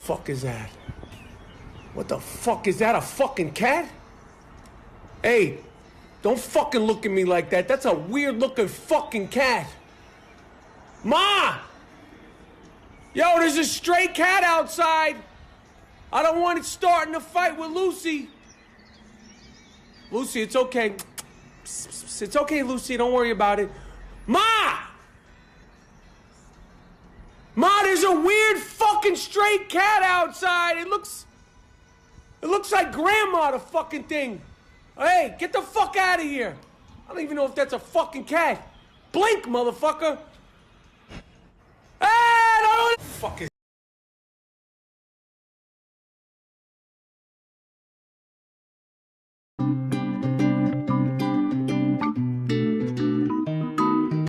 Fuck is that? What the fuck is that? A fucking cat? Hey, don't fucking look at me like that. That's a weird looking fucking cat. Ma! Yo, there's a stray cat outside. I don't want it starting a fight with Lucy. Lucy, it's okay. It's okay, Lucy. Don't worry about it. Ma! Ma, there's a weird fucking stray cat outside. It looks like Grandma, the fucking thing. Hey, get the fuck out of here. I don't even know if that's a fucking cat. Blink, motherfucker. Hey, no! Fuck is